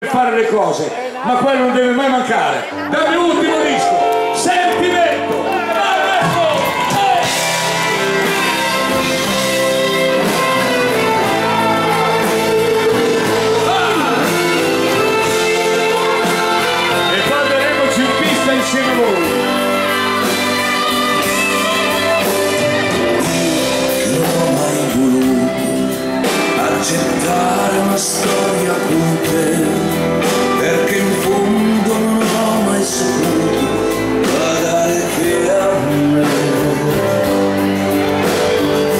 fare le cose, ma quello non deve mai mancare. Dal mio ultimo disco, Sentimento. E poi vedremo in pista insieme a voi. Accettare una storia con te, perché in fondo non ho mai saputo guardare che a me.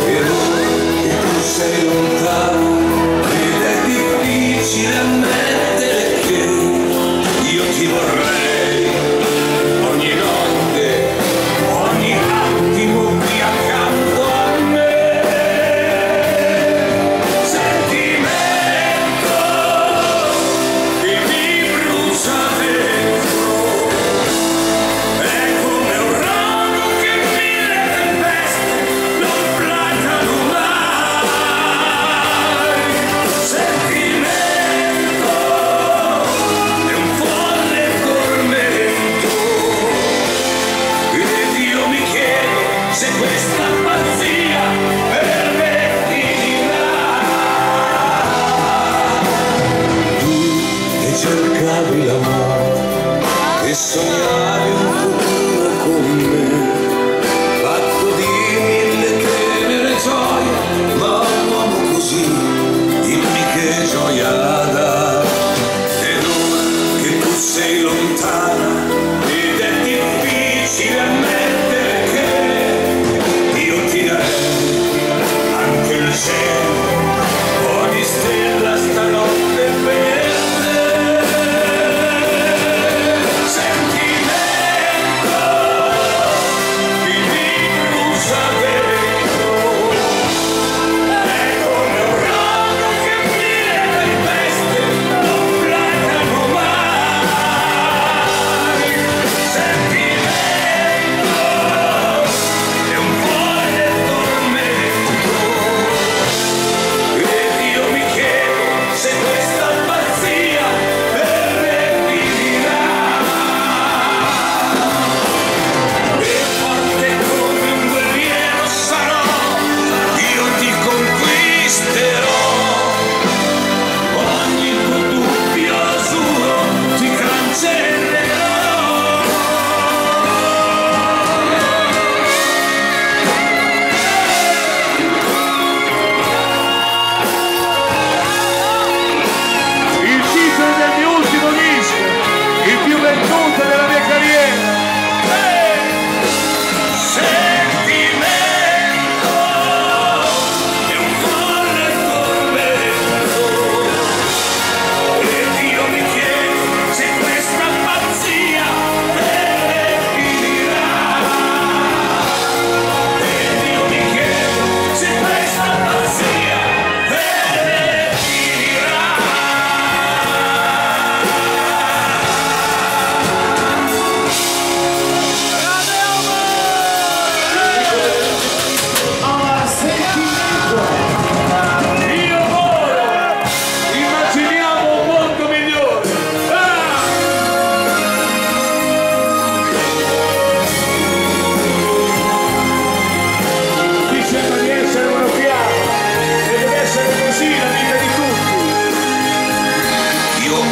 E ora che tu sei lontano ed è difficile ammettere che io ti vorrei ogni notte, ogni attimo qui accanto a me. Cercavi l'amore e sognavi un futuro con me, fatto di mille tenere gioie, ma un uomo così, dimmi che gioia dà. Ed ora che tu sei lontana ed è difficile ammettere che io ti darei anche il cielo, ogni stella stanotte per della mia carriera. Sentimento è un folle tormento ed io mi chiedo se questa pazzia finirà. Ed io mi chiedo se questa pazzia finirà.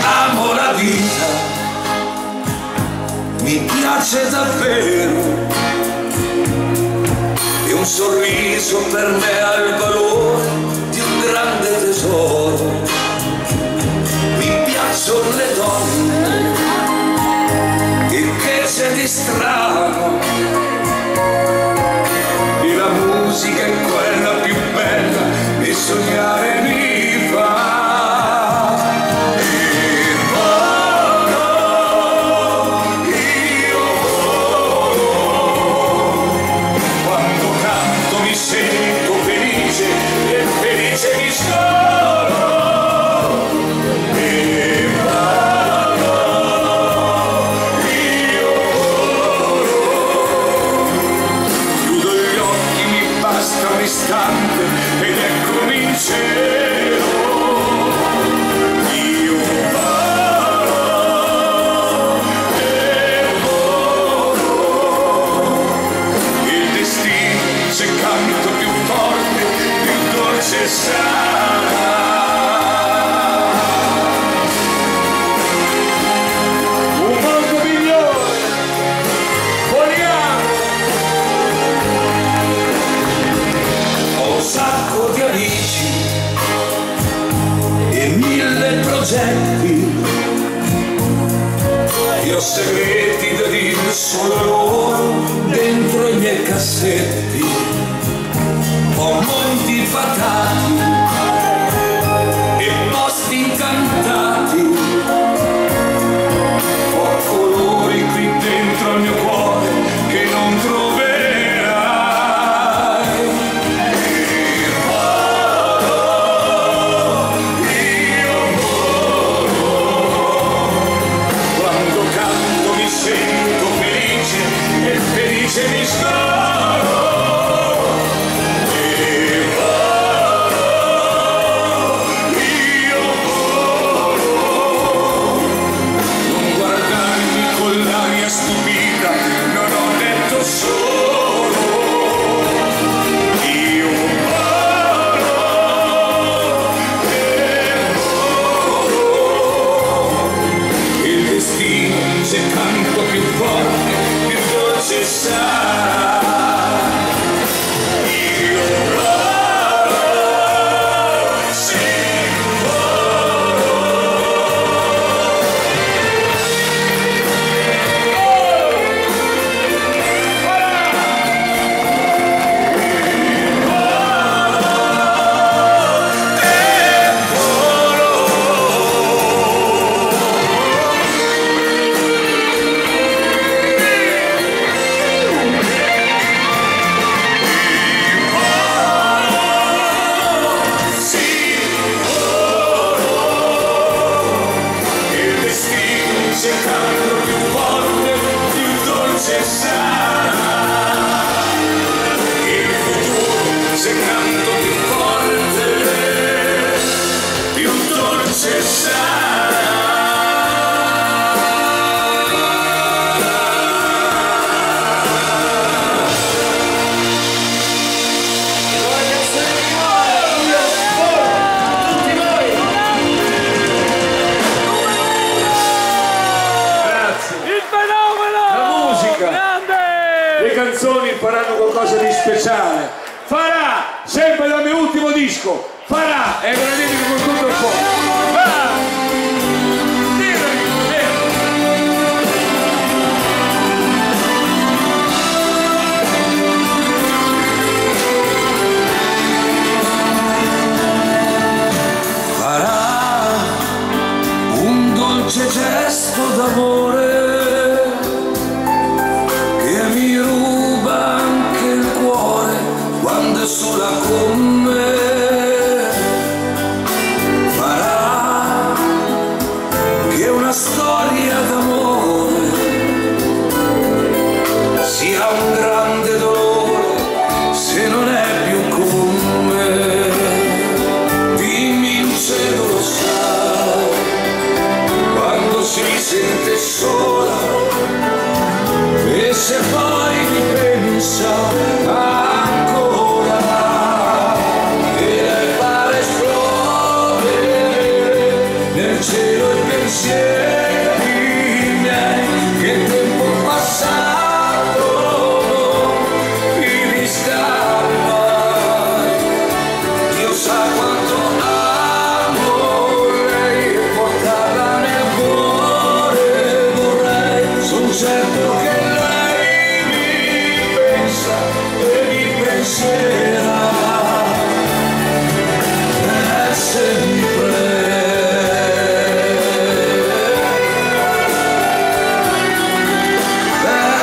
Amo la vita, mi piace davvero, e un sorriso per me ha il valore di un grande tesoro. Mi piacciono le donne e che c'è di strano, e la musica è quella più bella e sognare mi fa. Sento felice e felice mi sono, e vado io. Chiudo gli occhi, mi basta un istante ed eccomi in cielo. Io ho segreti da dire solo loro dentro i miei cassetti, ho monti fatati e posti incantati, ho colori qui dentro al mio cuore che non troverai. E volo, io volo, quando canto mi sento felice e felice mi scoro. Stupida, non ho detto solo, io volo e volo. Il destino, se canto più forte, più dolce sarà. Io volo, sì, se canto più forte, più dolce sarà. Il futuro, se canto più forte, più dolce sarà. Le canzoni faranno qualcosa di speciale. Farà, sempre dal mio ultimo disco, farà, e ve lo dico con tutto il cuore. Farà un dolce gesto d'amore che mi ruba anche il cuore quando è sola con me. Farà che una storia d'amore sia un grande dolore se non è più con me. Dimmi in cielo, lo sai, quando si sente sola e se poi mi pensa ancora e lei pare esplodere nel cielo i pensieri miei, che tempo passato mi riscalda. Dio sa quanto amo lei e portarla nel cuore vorrei, son certo che e mi penserà sempre,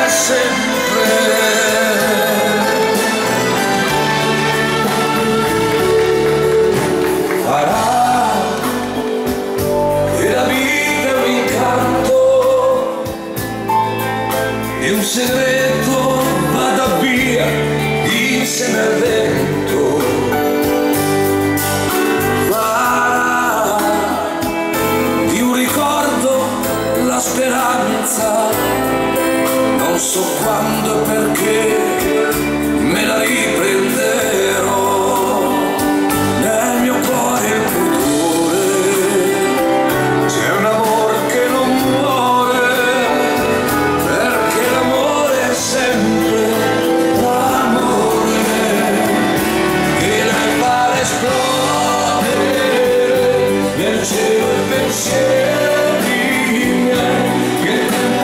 sempre. Farà che la vita è un incanto e un segreto vada via insieme al vento. Farà di un ricordo la speranza, non so quando e perché me la riprenderò. Nel mio cuore il pudore, c'è un amore che non muore, perché l'amore è sempre l'amore, che lei fa esplodere nel cielo i pensieri miei, che tempo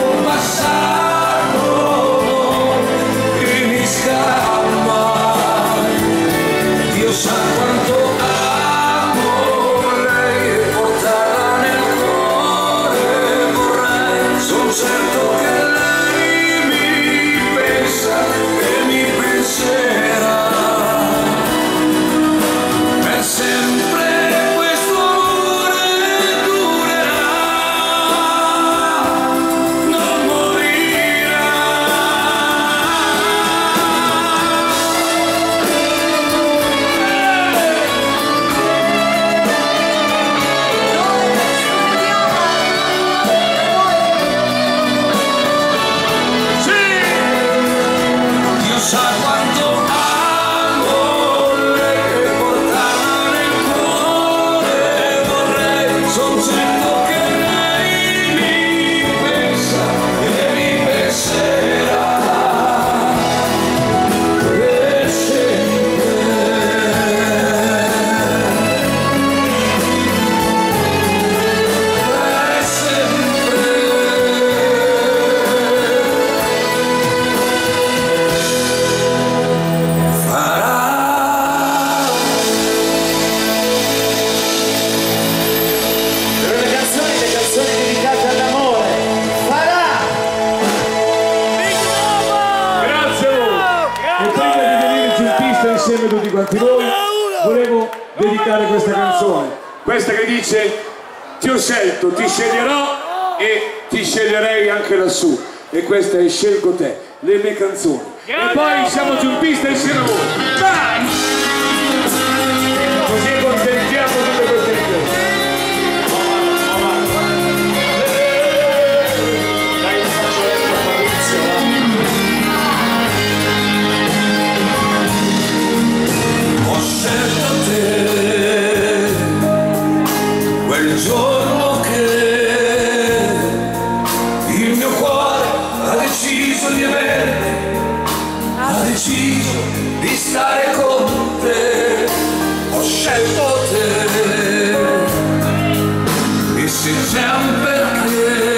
dedicare questa canzone, questa che dice: ti ho scelto, ti sceglierò e ti sceglierei anche lassù. E questa è Scelgo te, le mie canzoni. E poi siamo giù in pista insieme a voi. Vai! Così contentiamo tutte queste cose. Ho scelto te quel giorno che il mio cuore ha deciso di avere, ha deciso di stare con te. Ho scelto te e se c'è un perché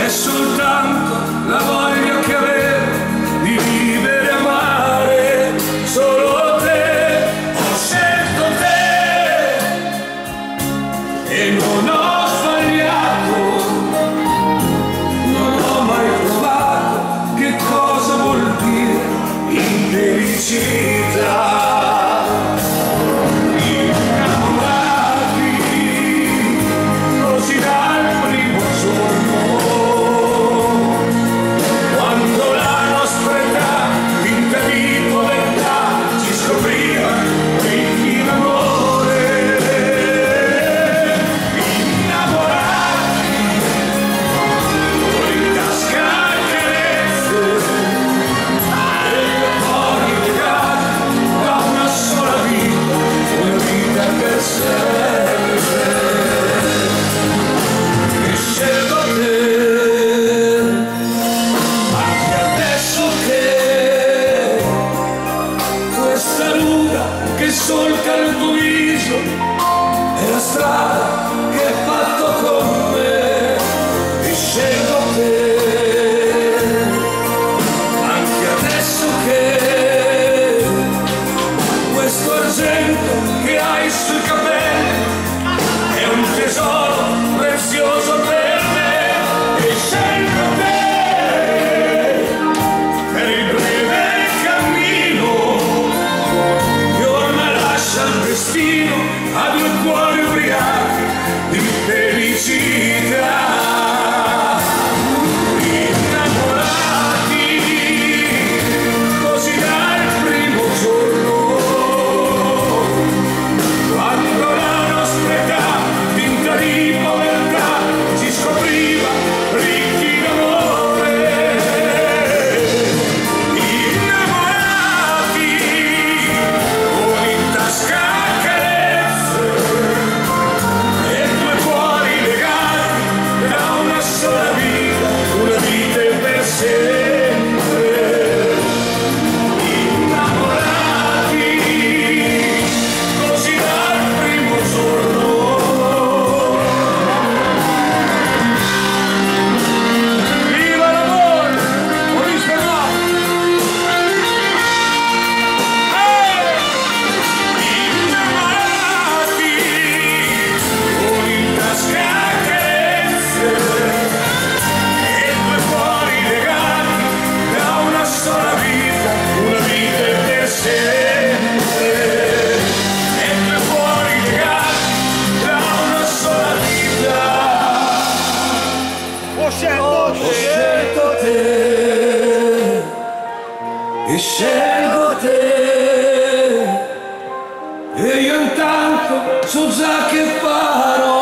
è soltanto la voglia che avevo di vivere e amare solo te. Ho scelto te e non ho sbagliato, non ho mai provato che cosa vuol dire infelicità. Innamorati così dal primo giorno, quando la nostra età vinta di povertà ci scopriva ricchi d'amore. Innamorati con in tasca carezze e poi legati da una sola vita per sempre. E scelgo te anche adesso che questa luna che solca il tuo viso è la strada che hai fatto con me. E scelgo te anche adesso che questo argento che hai sui capelli è un tesoro prezioso per me. E scelgo te per il breve cammino che ormai lascia il destino a due cuori ubriachi di felicità. Innamorati così dal primo giorno, quando la nostra età vinta di povertà ci scopriva ricchi d'amore. Innamorati con in tasca carezze e due cuori legati da una sola vita e per sempre. Innamorati così dal primo giorno, viva l'amore, Maurice Bernard. Innamorati con in tasca carezze e due cuori legati da una sola vita e per sempre. E due cuori legati da una sola vita. Ho scelto te e scelgo te e io intanto so già che farò.